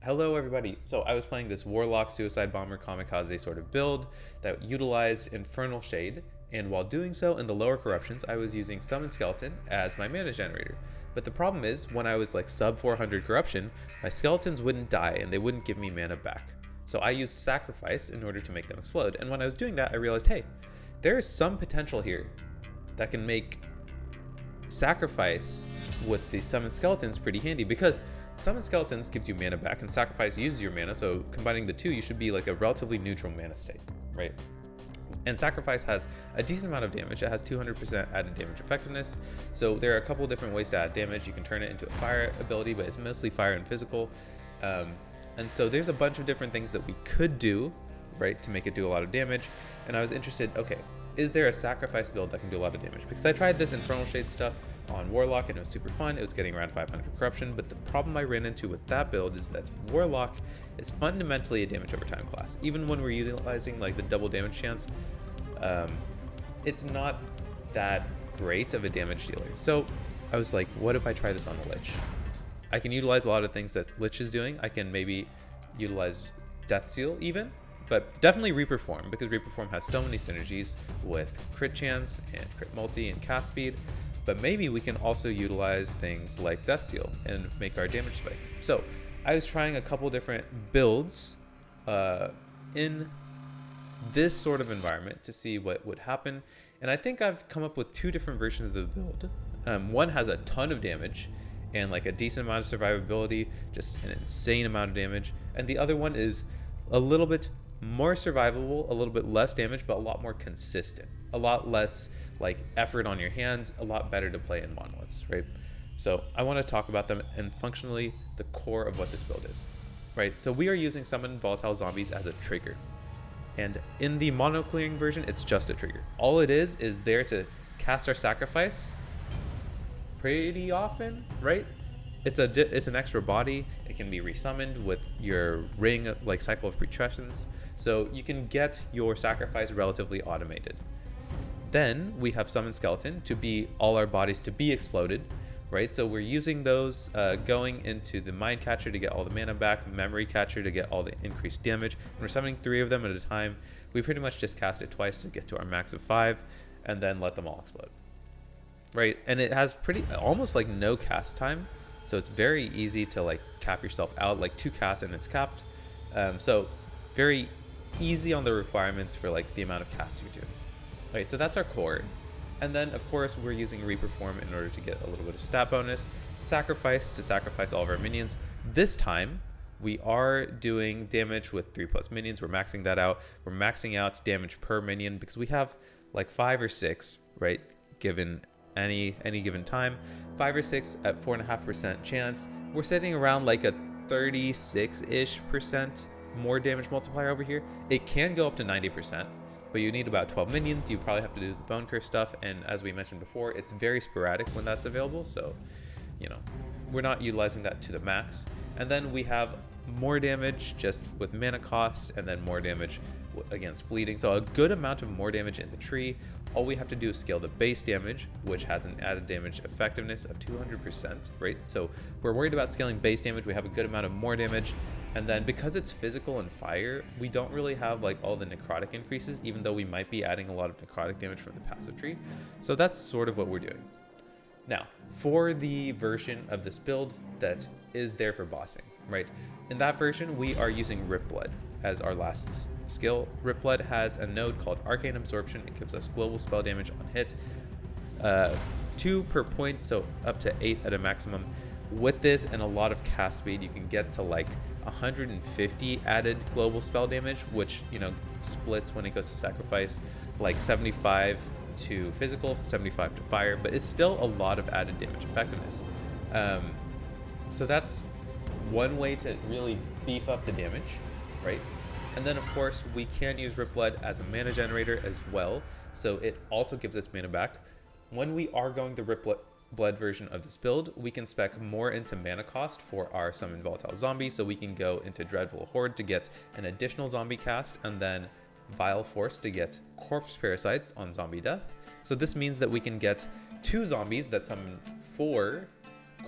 Hello everybody. So I was playing this Warlock Suicide Bomber Kamikaze sort of build that utilized Infernal Shade, and while doing so in the lower corruptions, I was using Summon Skeleton as my mana generator. But the problem is, when I was like sub 400 corruption, my skeletons wouldn't die and they wouldn't give me mana back. So I used Sacrifice in order to make them explode, and when I was doing that, I realized, hey, there is some potential here that can make Sacrifice with the Summon Skeletons pretty handy, because Summon Skeletons gives you mana back and Sacrifice uses your mana, so combining the two, you should be like a relatively neutral mana state, right? And Sacrifice has a decent amount of damage. It has 200% added damage effectiveness, so there are a couple different ways to add damage. You can turn it into a fire ability, but it's mostly fire and physical. And so there's a bunch of different things that we could do, right, to make it do a lot of damage. And I was interested, okay, is there a Sacrifice build that can do a lot of damage? Because I tried this Infernal Shade stuff on Warlock and it was super fun. It was getting around 500 corruption, but the problem I ran into with that build is that Warlock is fundamentally a damage over time class. Even when we're utilizing like the double damage chance, it's not that great of a damage dealer. So I was like, what if I try this on the Lich? I can utilize a lot of things that Lich is doing. I can maybe utilize Death Seal even, but definitely Reaper Form, because Reaper Form has so many synergies with crit chance and crit multi and cast speed. But maybe we can also utilize things like Death Seal and make our damage spike. So I was trying a couple different builds in this sort of environment to see what would happen. And I think I've come up with two different versions of the build. One has a ton of damage and like a decent amount of survivability, just an insane amount of damage. And the other one is a little bit more survivable, a little bit less damage, but a lot more consistent, a lot less like effort on your hands, a lot better to play in monoliths, right? So I want to talk about them and functionally the core of what this build is, right? So we are using summon volatile zombies as a trigger, and in the mono clearing version, it's just a trigger. All it is there to cast our Sacrifice pretty often, right? It's an extra body. It can be resummoned with your ring like cycle of putrescence, so you can get your Sacrifice relatively automated. Then we have Summon Skeleton to be all our bodies to be exploded, right? So we're using those going into the Mind Catcher to get all the mana back, Memory Catcher to get all the increased damage, and we're summoning 3 of them at a time. We pretty much just cast it twice to get to our max of 5, and then let them all explode, right? And it has almost like no cast time, so it's very easy to like cap yourself out, like 2 casts and it's capped. So very easy on the requirements for like the amount of casts you're doing. Right, so that's our core. And then of course we're using Reaper Form in order to get a little bit of stat bonus. Sacrifice to sacrifice all of our minions. This time we are doing damage with 3+ minions. We're maxing that out. We're maxing out damage per minion because we have like 5 or 6, right? Given any given time, 5 or 6 at 4.5% chance. We're sitting around like a 36-ish% more damage multiplier over here. It can go up to 90%. But you need about 12 minions. You probably have to do the Bone Curse stuff, and as we mentioned before, it's very sporadic when that's available, so you know, we're not utilizing that to the max. And then we have more damage just with mana cost, and then more damage against bleeding, so a good amount of more damage in the tree. All we have to do is scale the base damage, which has an added damage effectiveness of 200%, right? So we're worried about scaling base damage. We have a good amount of more damage. And then because it's physical and fire, we don't really have like all the necrotic increases, even though we might be adding a lot of necrotic damage from the passive tree. So that's sort of what we're doing. Now, for the version of this build that is there for bossing, right? In that version, we are using Rip Blood as our last skill. Rip Blood has a node called Arcane Absorption. It gives us global spell damage on hit, 2 per point, so up to 8 at a maximum. With this and a lot of cast speed, you can get to like 150 added global spell damage, which, you know, splits when it goes to sacrifice, like 75 to physical, 75 to fire, but it's still a lot of added damage effectiveness. So that's one way to really beef up the damage, right? And then of course we can use Rip Blood as a mana generator as well, so it also gives us mana back. When we are going the Rip Blood version of this build, we can spec more into mana cost for our summon volatile zombie, so we can go into Dreadful Horde to get an additional zombie cast, and then Vile Force to get corpse parasites on zombie death. So this means that we can get 2 zombies that summon 4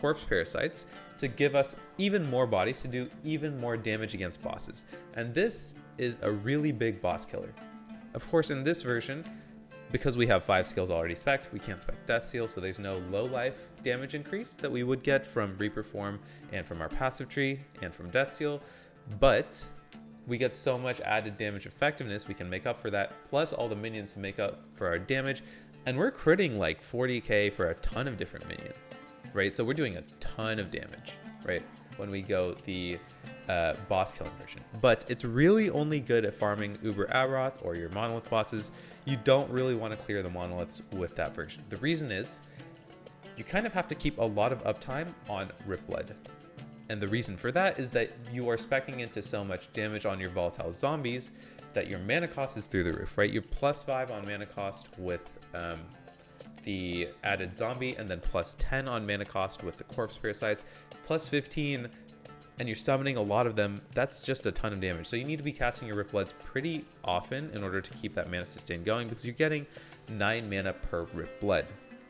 corpse parasites to give us even more bodies to do even more damage against bosses. And this is a really big boss killer. Of course, in this version, because we have 5 skills already spec'd, we can't spec Death Seal, so there's no low life damage increase that we would get from Reaper Form and from our passive tree and from Death Seal. But we get so much added damage effectiveness, we can make up for that, plus all the minions to make up for our damage. And we're critting like 40k for a ton of different minions, right? So we're doing a ton of damage, right? When we go the boss killing version. But it's really only good at farming Uber Aroth or your Monolith bosses. You don't really want to clear the Monoliths with that version. The reason is you kind of have to keep a lot of uptime on Rip Blood. And the reason for that is that you are speccing into so much damage on your volatile zombies that your mana cost is through the roof, right? You're +5 on mana cost with the added zombie, and then +10 on mana cost with the corpse parasites, +15, and you're summoning a lot of them. That's just a ton of damage. So you need to be casting your Rip Bloods pretty often in order to keep that mana sustain going, because you're getting 9 mana per Rip Blood,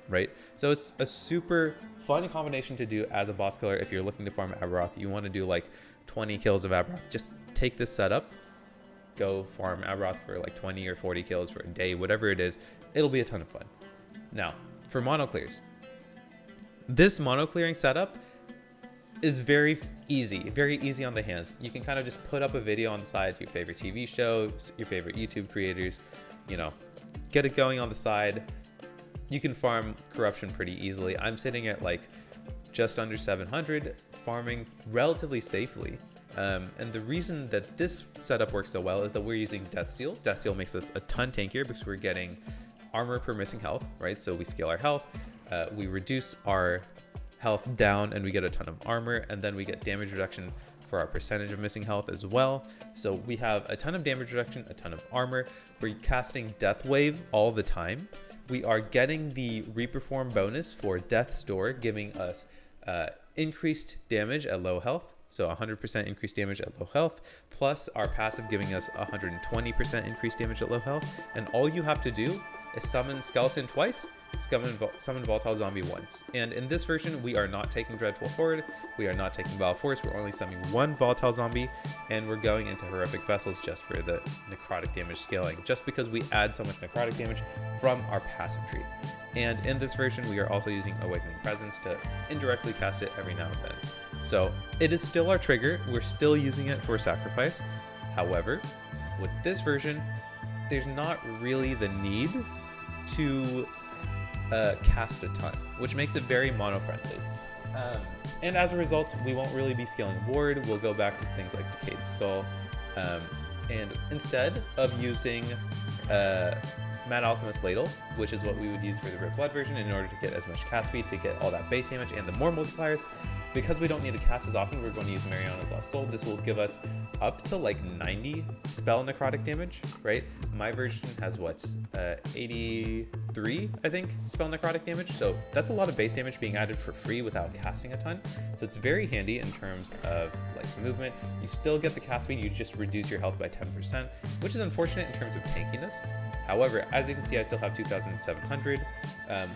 right? So it's a super fun combination to do as a boss killer. If you're looking to farm Aberoth, you want to do like 20 kills of Aberoth. Just take this setup, go farm Aberoth for like 20 or 40 kills for a day, whatever it is. It'll be a ton of fun. Now, for mono clears, this mono clearing setup is very easy on the hands. You can kind of just put up a video on the side, your favorite TV shows, your favorite YouTube creators, you know, get it going on the side. You can farm corruption pretty easily. I'm sitting at like just under 700, farming relatively safely. And the reason that this setup works so well is that we're using Death Seal. Death Seal makes us a ton tankier because we're getting armor per missing health, right? So we scale our health, we reduce our health down, and we get a ton of armor, and then we get damage reduction for our percentage of missing health as well. So we have a ton of damage reduction, a ton of armor. We're casting Death Wave all the time. We are getting the Reaper Form bonus for Death's Door, giving us increased damage at low health. So 100% increased damage at low health, plus our passive giving us 120% increased damage at low health. And all you have to do is summon Skeleton twice, summon Volatile Zombie once. And in this version, we are not taking Dreadful Horde, we are not taking Vile Force, we're only summoning 1 Volatile Zombie, and we're going into Horrific Vessels just for the necrotic damage scaling, just because we add so much necrotic damage from our passive tree. And in this version, we are also using Awakening Presence to indirectly cast it every now and then. So it is still our trigger, we're still using it for sacrifice. However, with this version, there's not really the need to cast a ton, which makes it very mono friendly. And as a result, we won't really be scaling Ward. We'll go back to things like Decayed Skull. And instead of using Mad Alchemist Ladle, which is what we would use for the Rip Blood version in order to get as much cast speed, to get all that base damage and the more multipliers, because we don't need to cast as often, we're going to use Mariana's Lost Soul. This will give us up to like 90 spell necrotic damage, right? My version has what's 83, I think, spell necrotic damage. So that's a lot of base damage being added for free without casting a ton. So it's very handy in terms of like movement. You still get the cast speed, you just reduce your health by 10%, which is unfortunate in terms of tankiness. However, as you can see, I still have 2,700.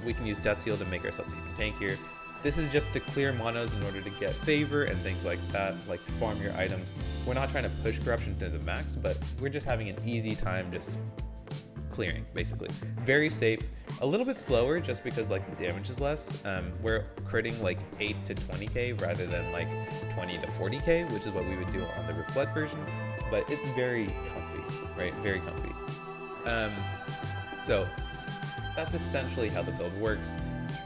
We can use Death Seal to make ourselves even tankier. This is just to clear monos in order to get favor and things like that, like to farm your items. We're not trying to push corruption to the max, but we're just having an easy time just clearing, basically. Very safe, a little bit slower just because like the damage is less. We're critting like 8 to 20k rather than like 20 to 40k, which is what we would do on the Rip Blood version, but it's very comfy, right? Very comfy. So that's essentially how the build works.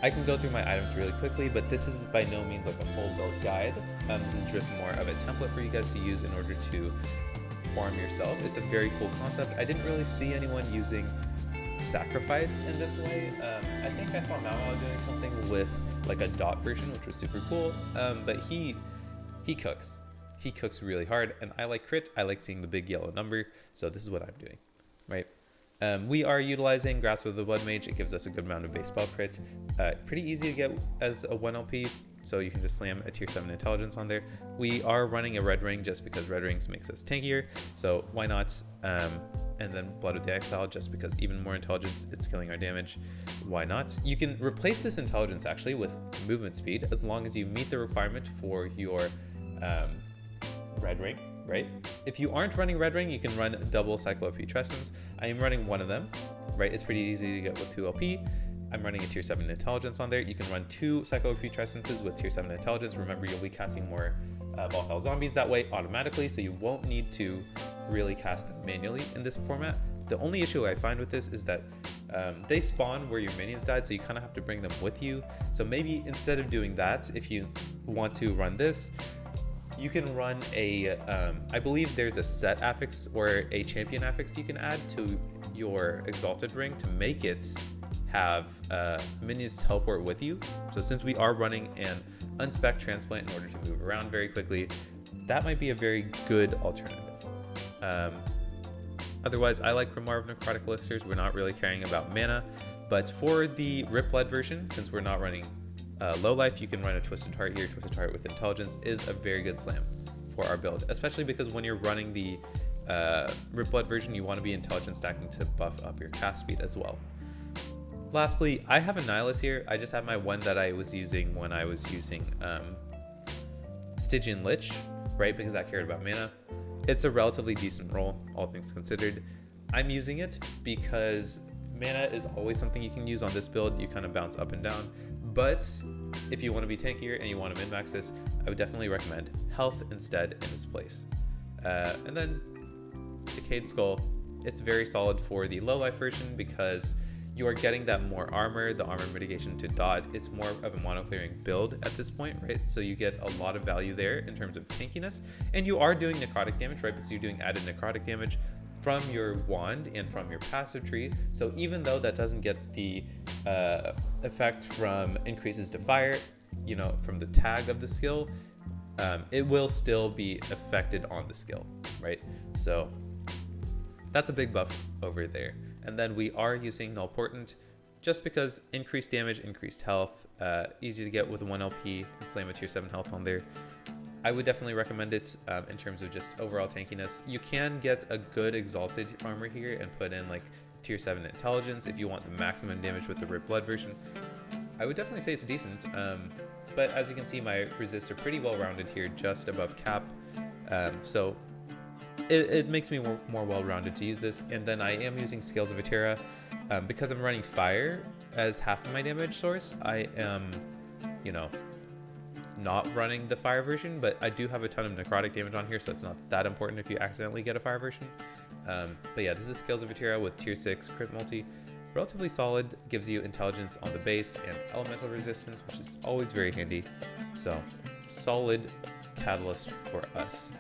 I can go through my items really quickly, but this is by no means like a full build guide. This is just more of a template for you guys to use in order to farm yourself. It's a very cool concept. I didn't really see anyone using sacrifice in this way. I think I saw Mao doing something with like a dot version, which was super cool. But he cooks. He cooks really hard, and I like crit. I like seeing the big yellow number, so this is what I'm doing, right? We are utilizing Grasp of the Blood Mage. It gives us a good amount of base spell crit. Pretty easy to get as a 1 LP. so you can just slam a tier 7 intelligence on there. We are running a red ring just because red rings makes us tankier, so why not? And then Blood of the Exile, just because even more intelligence, it's killing our damage. Why not? You can replace this intelligence actually with movement speed as long as you meet the requirement for your red ring, right? If you aren't running red ring, you can run double cycloputrescence. I am running one of them, right? It's pretty easy to get with 2 LP. I'm running a tier 7 intelligence on there. You can run 2 cycloputrescences with tier 7 intelligence. Remember, you'll be casting more volatile zombies that way automatically, so you won't need to really cast them manually in this format. The only issue I find with this is that they spawn where your minions died, so you kind of have to bring them with you. So maybe instead of doing that, if you want to run this, you can run a, I believe there's a set affix or a champion affix you can add to your Exalted Ring to make it have minions teleport with you. So since we are running an unspec transplant in order to move around very quickly, that might be a very good alternative. Otherwise, I like Grimoire of Necrotic Elixirs. We're not really caring about mana, but for the Rip Blood version, since we're not running low life, you can run a Twisted Heart here. Twisted Heart with intelligence is a very good slam for our build, especially because when you're running the Rip Blood version, you want to be intelligence stacking to buff up your cast speed as well. Lastly, I have a Nihilus here. I just have my one that I was using when I was using Stygian Lich, right? Because I cared about mana. It's a relatively decent roll, all things considered. I'm using it because mana is always something you can use on this build. You kind of bounce up and down. But if you want to be tankier and you want to min-max this, I would definitely recommend health instead in this place. And then Decayed Skull, it's very solid for the low life version because you are getting that more armor, the armor mitigation to dot. It's more of a mono clearing build at this point, right? So you get a lot of value there in terms of tankiness, and you are doing necrotic damage, right? Because you're doing added necrotic damage from your wand and from your passive tree. So even though that doesn't get the effects from increases to fire, you know, from the tag of the skill, it will still be affected on the skill, right? So that's a big buff over there. And then we are using Null Portent just because increased damage, increased health, easy to get with 1 LP and slam a tier 7 health on there. I would definitely recommend it in terms of just overall tankiness. You can get a good Exalted armor here and put in like tier 7 intelligence if you want the maximum damage with the Rip Blood version. I would definitely say it's decent, but as you can see, my resists are pretty well rounded here, just above cap. So it makes me more well-rounded to use this. And then I am using Scales of Atera. Because I'm running fire as half of my damage source, I am, you know, not running the fire version, but I do have a ton of necrotic damage on here, so it's not that important if you accidentally get a fire version. But yeah, this is Scales of Atera with tier 6 crit multi. Relatively solid, gives you intelligence on the base and elemental resistance, which is always very handy. So solid catalyst for us.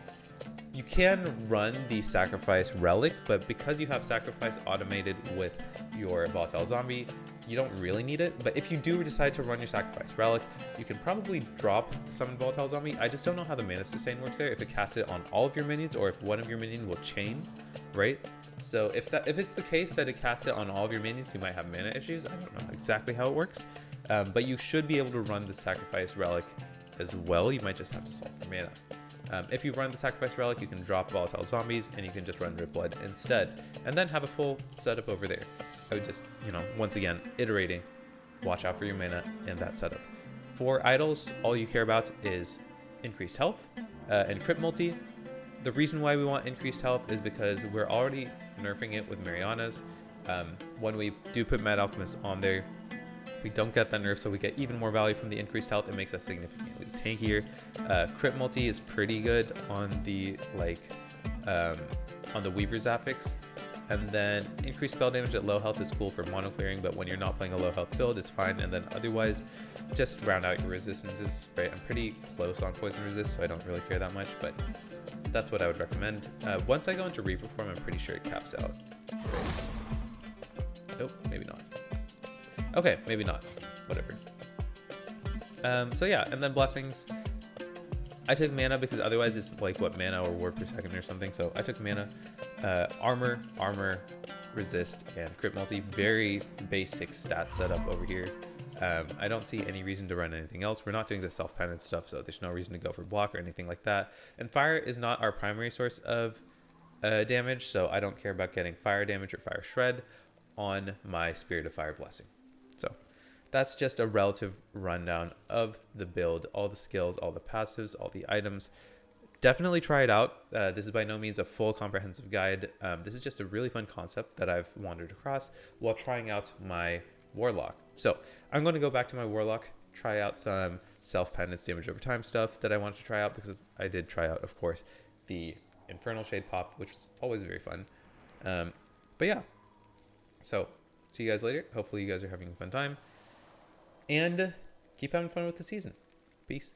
You can run the Sacrifice Relic, but because you have Sacrifice automated with your Volatile Zombie, you don't really need it. But if you do decide to run your Sacrifice Relic, you can probably drop the Summon Volatile Zombie. I just don't know how the mana sustain works there, if it casts it on all of your minions or if one of your minions will chain, right? So if it's the case that it casts it on all of your minions, you might have mana issues. I don't know exactly how it works, but you should be able to run the Sacrifice Relic as well. You might just have to solve for mana. If you run the Sacrifice Relic, you can drop Volatile Zombies and you can just run Rip Blood instead, and then have a full setup over there. I would just, you know, once again, iterating, watch out for your mana in that setup. For idols, all you care about is increased health and crit multi. The reason why we want increased health is because we're already nerfing it with Mariana's. When we do put Mad Alchemist on there, we don't get that nerf, so we get even more value from the increased health. It makes us significantly tankier. Crit multi is pretty good on the on the Weaver's affix, and then increased spell damage at low health is cool for mono clearing, but when you're not playing a low health build, it's fine. And then otherwise, just round out your resistances. Right, I'm pretty close on poison resist, so I don't really care that much, but that's what I would recommend. Once I go into Reaper form, I'm pretty sure it caps out. Nope, maybe not. Okay, maybe not. Whatever. So yeah, and then blessings. I took mana because otherwise it's like what, mana or ward per second or something. So I took mana, armor, resist, and crit multi. Very basic stat setup over here. I don't see any reason to run anything else. We're not doing the self-penance stuff, so there's no reason to go for block or anything like that. And fire is not our primary source of damage, so I don't care about getting fire damage or fire shred on my Spirit of Fire Blessing. So that's just a relative rundown of the build, all the skills, all the passives, all the items. Definitely try it out. This is by no means a full comprehensive guide. This is just a really fun concept that I've wandered across while trying out my Warlock. So I'm going to go back to my Warlock, try out some self-penance damage over time stuff that I wanted to try out, because I did try out, of course, the Infernal Shade Pop, which was always very fun. But yeah, so see you guys later. Hopefully you guys are having a fun time, and keep having fun with the season. Peace.